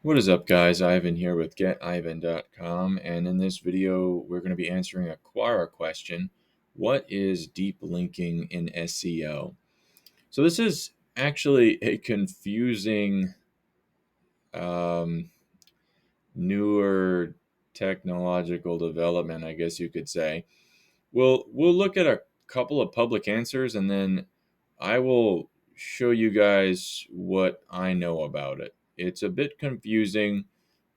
What is up, guys? Ivan here with getivan.com, and in this video, we're going to be answering a Quora question. What is deep linking in SEO? So this is actually a confusing, um, newer technological development, I guess you could say. We'll look at a couple of public answers, and then I will show you guys what I know about it. It's a bit confusing,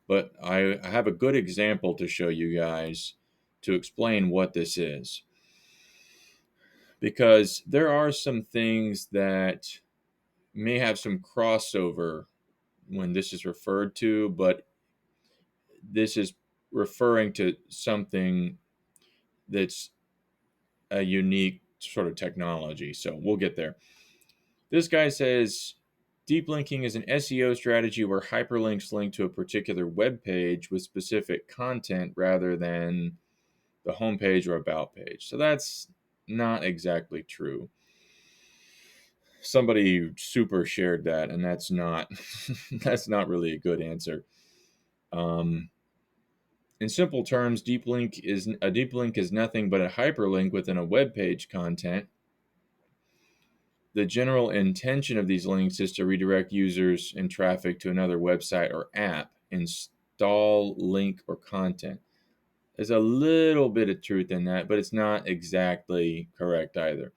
but I have a good example to show you guys to explain what this is. Because there are some things that may have some crossover when this is referred to, but this is referring to something that's a unique sort of technology. So we'll get there. This guy says deep linking is an SEO strategy where hyperlinks link to a particular web page with specific content rather than the homepage or about page. So that's not exactly true. Somebody super shared that, and that's not that's not really a good answer. Um, in simple terms, deep link is nothing but a hyperlink within a web page content. The general intention of these links is to redirect users and traffic to another website or app, install link or content. There's a little bit of truth in that, but it's not exactly correct either.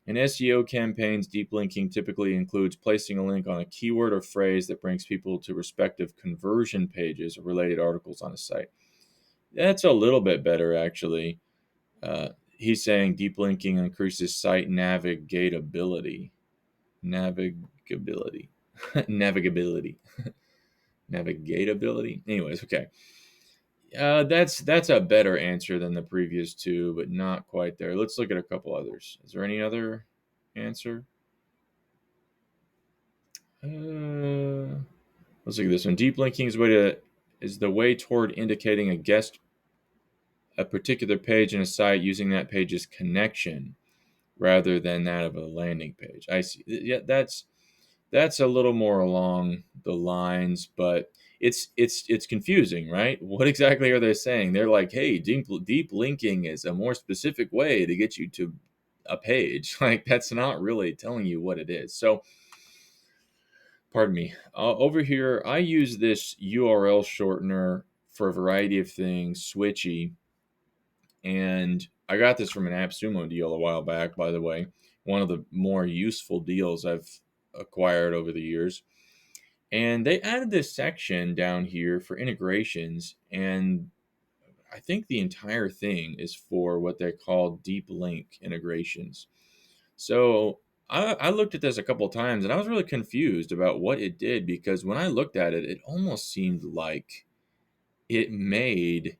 In SEO campaigns, deep linking typically includes placing a link on a keyword or phrase that brings people to respective conversion pages or related articles on a site. That's a little bit better, actually. He's saying deep linking increases site navigability. Navigability. Navigability. Navigatability. Anyways, okay. That's a better answer than the previous two, but not quite there. Let's look at a couple others. Is there any other answer? Let's look at this one. Deep linking is the way toward indicating a particular page in a site using that page's connection rather than that of a landing page. I see. Yeah, that's a little more along the lines, but it's confusing, right? What exactly are they saying? They're like, hey, deep linking is a more specific way to get you to a page. Like that's not really telling you what it is. So pardon me. Over here, I use this URL shortener for a variety of things, Switchy, and I got this from an AppSumo deal a while back, by the way. One of the more useful deals I've acquired over the years. And they added this section down here for integrations, and I think the entire thing is for what they call deep link integrations. So I looked at this a couple of times and I was really confused about what it did because when I looked at it, it almost seemed like it made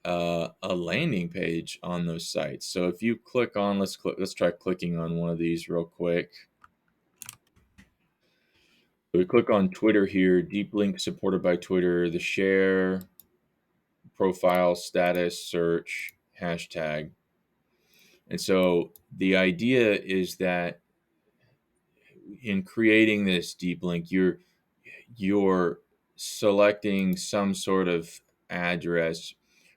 a landing page on those sites. So if you click on, let's try clicking on one of these real quick. We click on Twitter here, deep link supported by Twitter, the share, profile, status, search, hashtag. And so the idea is that in creating this deep link, you're selecting some sort of address,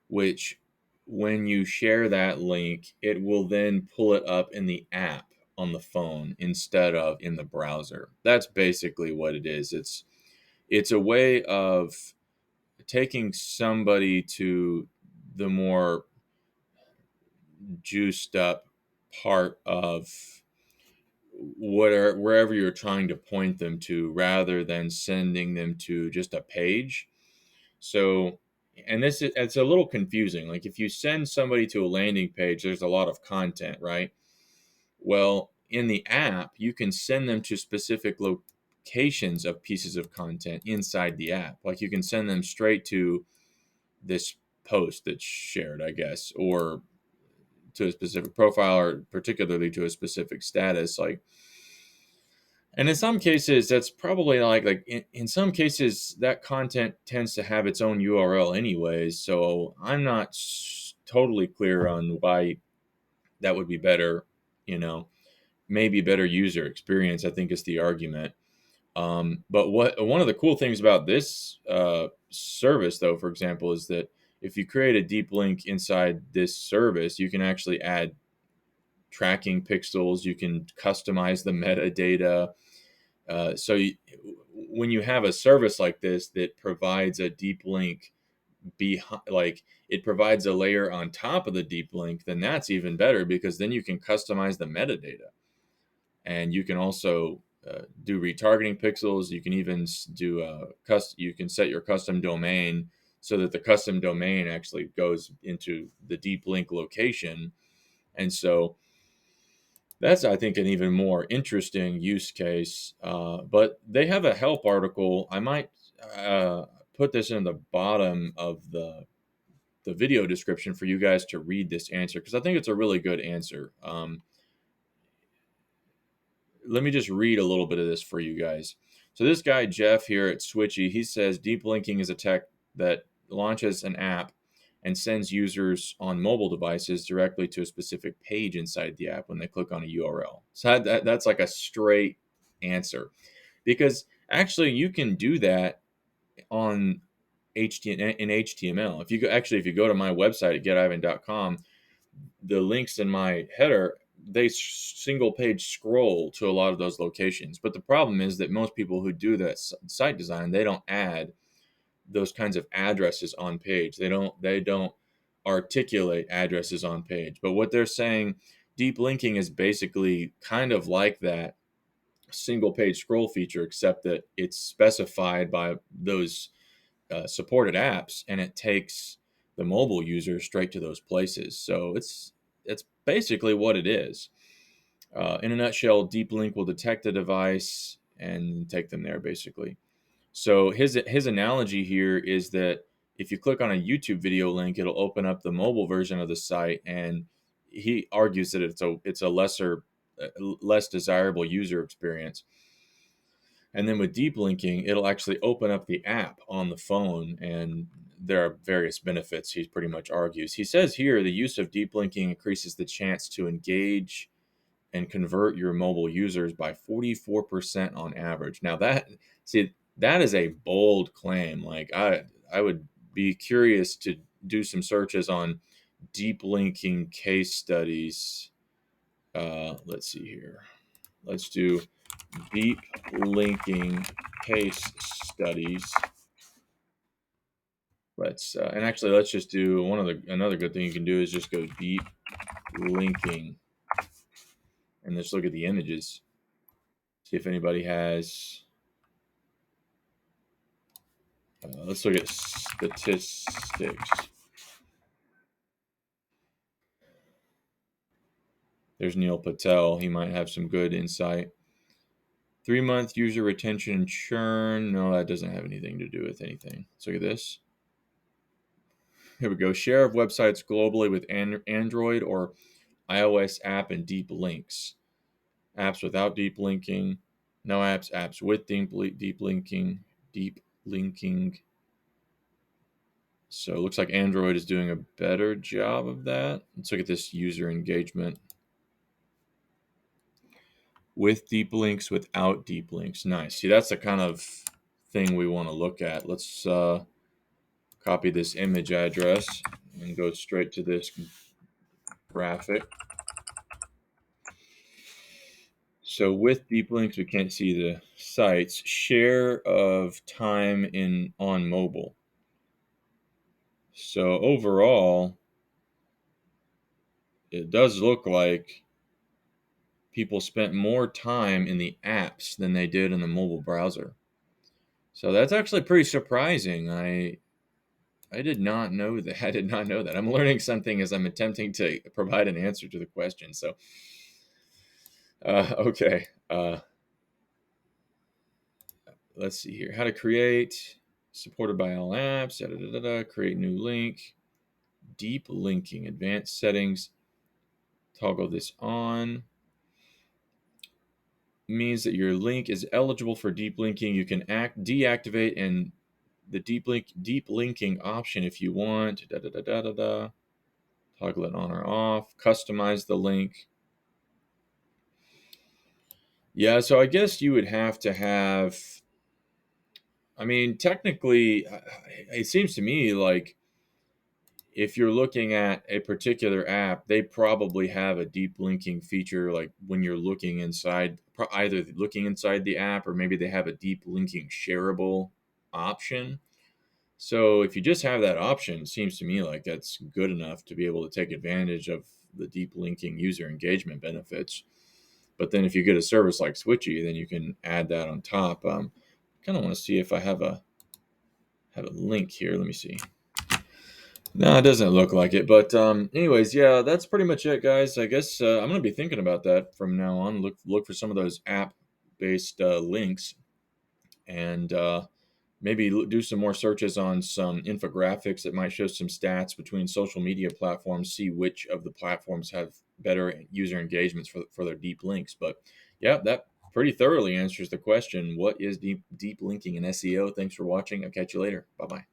which when you share that link, it will then pull it up in the app on the phone instead of in the browser. That's basically what it is. It's a way of taking somebody to the more juiced up part of wherever you're trying to point them to rather than sending them to just a page. So, and it's a little confusing. Like if you send somebody to a landing page, there's a lot of content, right? Well, in the app, you can send them to specific locations of pieces of content inside the app. Like you can send them straight to this post that's shared, I guess, or to a specific profile or particularly to a specific status. Like, and in some cases, that's probably in some cases that content tends to have its own URL anyways. So I'm not totally clear on why that would be better. You know, maybe better user experience. I think is the argument. But one of the cool things about this service, though, for example, is that if you create a deep link inside this service, you can actually add tracking pixels. You can customize the metadata. When you have a service like this that provides a deep link behind, like it provides a layer on top of the deep link, then that's even better because then you can customize the metadata, and you can also do retargeting pixels. You can even do you can set your custom domain so that the custom domain actually goes into the deep link location. And so that's, I think, an even more interesting use case. But they have a help article. I might put this in the bottom of the video description for you guys to read this answer because I think it's a really good answer. Let me just read a little bit of this for you guys. So this guy Jeff here at Switchy, he says deep linking is a tech that launches an app and sends users on mobile devices directly to a specific page inside the app when they click on a URL. So that's like a straight answer because actually you can do that on HTML. If you go to my website at getivan.com, the links in my header, they single page scroll to a lot of those locations. But the problem is that most people who do that site design, they don't add those kinds of addresses on page. They don't articulate addresses on page. But what they're saying, deep linking is basically kind of like that single page scroll feature, except that it's specified by those supported apps, and it takes the mobile user straight to those places. So it's basically what it is. In a nutshell, deep link will detect the device and take them there, basically. So his analogy here is that if you click on a YouTube video link, it'll open up the mobile version of the site, and he argues that it's a less desirable user experience. And then with deep linking, it'll actually open up the app on the phone, and there are various benefits, he pretty much argues. He says here the use of deep linking increases the chance to engage and convert your mobile users by 44% on average. Now that is a bold claim. Like I would be curious to do some searches on deep linking case studies. Let's see here. Let's do deep linking case studies. Let's just do another good thing you can do is just go deep linking and just look at the images. See if anybody has. Let's look at statistics. There's Neil Patel. He might have some good insight. 3-month user retention and churn. No, that doesn't have anything to do with anything. Let's look at this. Here we go. Share of websites globally with Android or iOS app and deep links. Apps without deep linking. No apps. Apps with deep linking. Deep linking. So it looks like Android is doing a better job of that. Let's look at this user engagement. With deep links, without deep links. Nice. See, that's the kind of thing we want to look at. Let's copy this image address and go straight to this graphic. So with deep links, we can't see the sites. Share of time on mobile. So overall, it does look like people spent more time in the apps than they did in the mobile browser. So that's actually pretty surprising. I did not know that. I did not know that. I'm learning something as I'm attempting to provide an answer to the question. So, okay. Let's see here. How to create, supported by all apps, create new link, deep linking, advanced settings, toggle this on. Means that your link is eligible for deep linking. You can deactivate and the deep linking option if you want. Toggle it on or off. Customize the link. Yeah, so I guess you would have to have, I mean, technically, it seems to me like if you're looking at a particular app, they probably have a deep linking feature, like when you're looking inside, either looking inside the app or maybe they have a deep linking shareable option. So if you just have that option, it seems to me like that's good enough to be able to take advantage of the deep linking user engagement benefits. But then if you get a service like Switchy, then you can add that on top. Kind of want to see if I have a link here. Let me see. No, it doesn't look like it. But anyways, yeah, that's pretty much it, guys. I guess I'm gonna be thinking about that from now on. Look for some of those app based links, and maybe do some more searches on some infographics that might show some stats between social media platforms. See which of the platforms have better user engagements for their deep links. But yeah, that pretty thoroughly answers the question: what is deep linking in SEO? Thanks for watching. I'll catch you later. Bye bye.